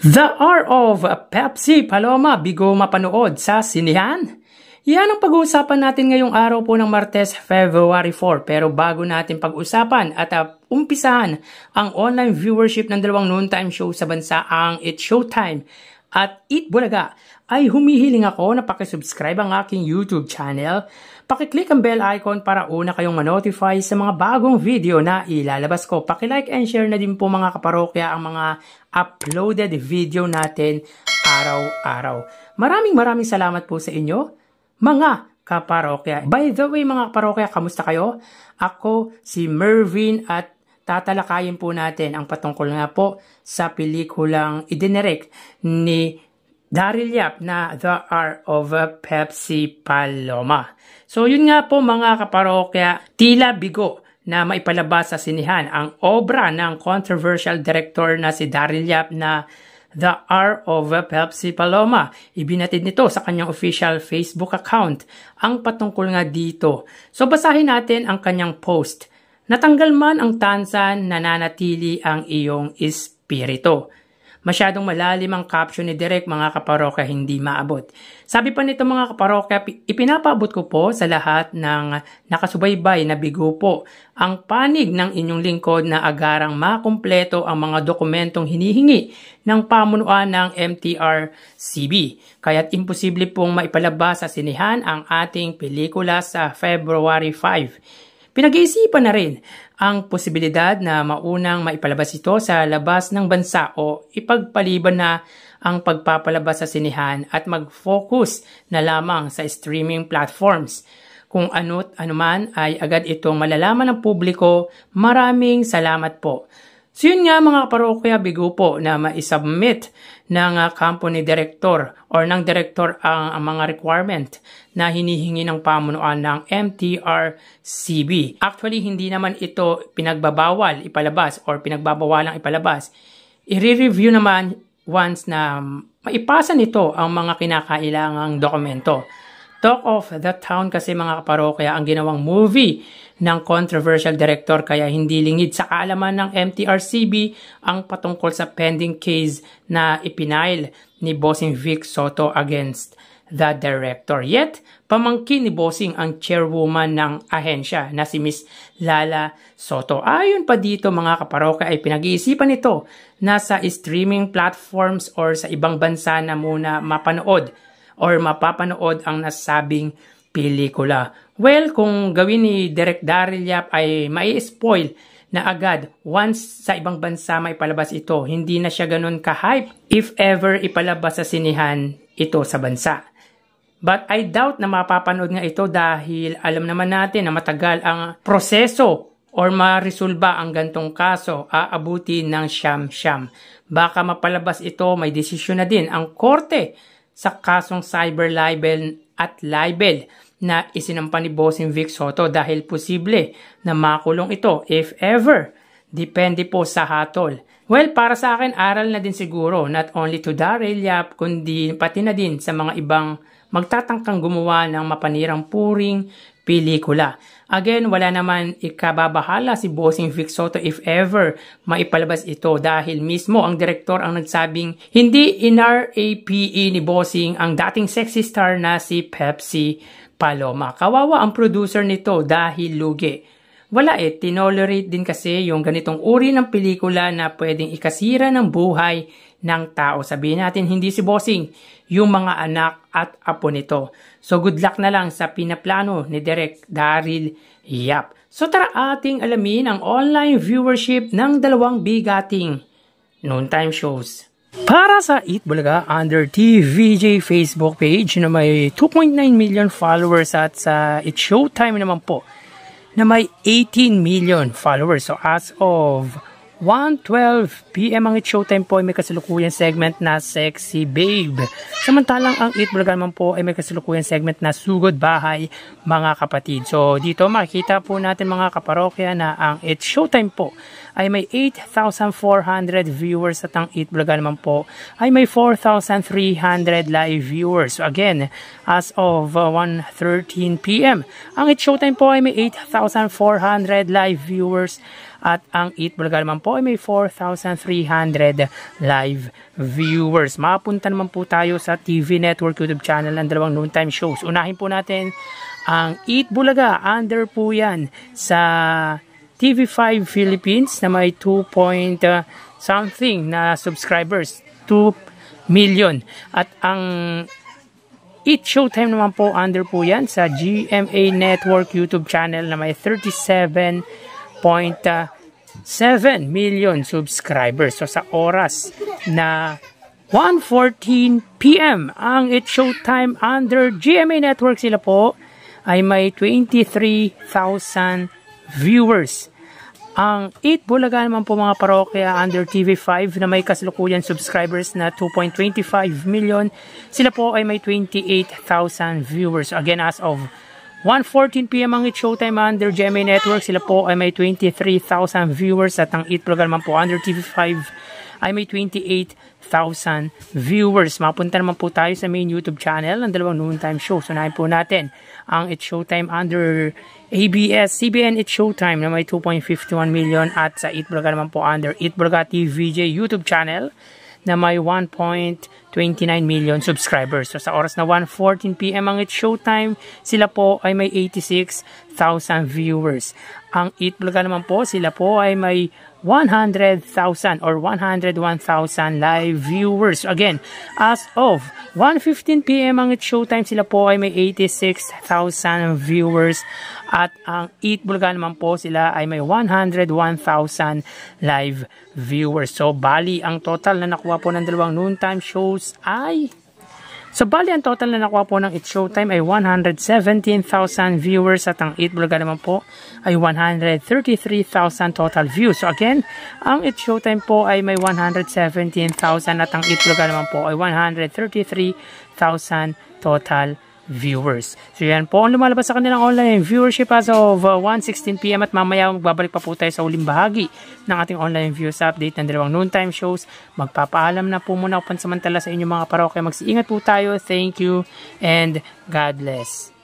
The R of Pepsi Paloma, bigo mapanood sa sinihan? Yan ang pag-uusapan natin ngayong araw po ng Martes, February 4. Pero bago natin pag-usapan at umpisahan ang online viewership ng dalawang noontime show sa bansa, ang It's Showtime at Eat Bulaga, ay humihiling ako na pakisubscribe ang aking YouTube channel. Pakiclick ang bell icon para una kayong manotify sa mga bagong video na ilalabas ko. Pakilike and share na din po mga kaparokya ang mga uploaded video natin araw-araw. Maraming salamat po sa inyo, mga kaparokya. By the way mga kaparokya, kamusta kayo? Ako si Mervin at tatalakayin po natin ang patungkol nga po sa pelikulang idinirect ni Daryl Yap na The R of Pepsi Paloma. So yun nga po mga kaparokya, tila bigo na maipalabas sa sinihan ang obra ng controversial director na si Daryl Yap na The R of Pepsi Paloma. Ibinatid nito sa kanyang official Facebook account ang patungkol nga dito. So basahin natin ang kanyang post. Natanggal man ang tansan, nananatili ang iyong espiritu. Masyadong malalim ang caption ni Direk, mga kaparokya, hindi maabot. Sabi pa nito mga kaparokya, ipinapaabot ko po sa lahat ng nakasubaybay na bigo po ang panig ng inyong lingkod na agarang makumpleto ang mga dokumentong hinihingi ng pamunuan ng MTRCB. Kaya't imposible pong maipalabas sa sinihan ang ating pelikula sa February 5. Pinag-iisipan na rin ang posibilidad na maunang maipalabas ito sa labas ng bansa o ipagpaliban na ang pagpapalabas sa sinihan at mag-focus na lamang sa streaming platforms. Kung ano't anuman ay agad itong malalaman ng publiko. Maraming salamat po. So yun nga mga kaparokya, bigo po na ma-submit ng company director or ng director ang mga requirement na hinihingi ng pamunuan ng MTRCB. Actually, hindi naman ito pinagbabawal ipalabas or pinagbabawalang ipalabas. I-review naman once na maipasa nito ang mga kinakailangang dokumento. Talk of the Town kasi mga kaparokya ang ginawang movie ng controversial director, kaya hindi lingid sa kaalaman ng MTRCB ang patungkol sa pending case na ipinail ni Bossing Vic Soto against the director. Yet, pamangkin ni Bossing ang chairwoman ng ahensya na si Miss Lala Soto. Ayon pa dito mga kaparokya ay pinag-iisipan ito na sa streaming platforms or sa ibang bansa na muna mapanood or mapapanood ang nasabing pelikula. Well, kung gawin ni Direk Daryl Yap ay mai-spoil na agad once sa ibang bansa may palabas ito. Hindi na siya ganun ka-hype if ever ipalabas sa sinihan ito sa bansa. But I doubt na mapapanood nga ito dahil alam naman natin na matagal ang proseso or maresolba ang gantong kaso, aabuti ng siyam-siyam. Baka mapalabas ito, may desisyon na din ang korte sa kasong cyber libel at libel na isinampa ni Bossing Vic Soto dahil posible na makulong ito if ever. Depende po sa hatol. Well, para sa akin, aral na din siguro not only to Daryl Yap kundi pati na din sa mga ibang magtatangkang gumawa ng mapanirang puring pelikula. Again, wala naman ikababahala si Bossing Vic Soto if ever maipalabas ito dahil mismo ang direktor ang nagsabing hindi in-RAPE ni Bossing ang dating sexy star na si Pepsi Paloma. Kawawa ang producer nito dahil lugi. Wala tinolerate din kasi yung ganitong uri ng pelikula na pwedeng ikasira ng buhay ng tao. Sabihin natin hindi si Bossing, yung mga anak at apo nito. So good luck na lang sa pinaplano ni Direk Daryl Yap. So tara ating alamin ang online viewership ng dalawang bigating noontime shows. Para sa Eat Bulaga under TVJ Facebook page na may 2.9 million followers at sa It's Showtime naman po na may 18 million followers. So as of 1:12 PM ang It's Showtime po ay may kasalukuyang segment na Sexy Babe. Samantalang ang Eat Bulaga naman po ay may kasalukuyang segment na Sugod Bahay, mga kapatid. So dito makikita po natin mga kaparokya na ang It's Showtime po ay may 8,400 viewers at ang Eat Bulaga naman po ay may 4,300 live viewers. So again, as of 1:13 PM, ang It's Showtime po ay may 8,400 live viewers At ang Eat Bulaga naman po ay may 4,300 live viewers. Mapunta naman po tayo sa TV Network YouTube channel ng dalawang noontime shows. Unahin po natin ang Eat Bulaga. Under po yan sa TV5 Philippines na may 2 point something na subscribers. 2 million. At ang Eat Showtime naman po, under po yan sa GMA Network YouTube channel na may 37.7 million subscribers. So sa oras na 1:14 PM ang Eat Showtime under GMA Network, sila po ay may 23,000 viewers. Ang Eat Bulaga naman po mga parokya under TV5 na may kasalukuyan subscribers na 2.25 million. Sila po ay may 28,000 viewers. Again, as of 1:14 PM ang Eat Showtime under GMA Network, sila po ay may 23,000 viewers. At ang Eat Bulaga naman po under TV5 ay may 28,000 viewers. Mapunta naman po tayo sa main YouTube channel ng dalawang noontime shows. Unahin po natin ang Eat Showtime under ABS-CBN Eat Showtime na may 2.51 million, at sa Eat Bulaga naman po under Eat Bulaga TVJ YouTube channel na may 1.29 million subscribers. So sa oras na 1:14 PM ang Eat Showtime, sila po ay may 86,000 viewers. Ang Eat Bulaga naman po, sila po ay may 100,000 or 101,000 live viewers. Again, as of 1:15 PM ang Eat Showtime, sila po ay may 86,000 viewers. At ang Eat Bulaga naman po, sila ay may 101,000 live viewers. So, bali, ang total na nakuha po ng dalawang noontime shows ay... ang total na nakuha po ng Eat Showtime ay 117,000 viewers, at ang Eat Bulaga naman po ay 133,000 total views. So again, ang Eat Showtime po ay may 117,000 at ang Eat Bulaga naman po ay 133,000 total viewers. So yan po ang lumalabas sa kanilang online viewership as of 1:16 PM, at mamaya magbabalik pa po tayo sa uling bahagi ng ating online views update ng dalawang noontime shows. Magpapaalam na po muna ako pansamantala sa inyong mga parokya. Mag-iingat po tayo. Thank you and God bless.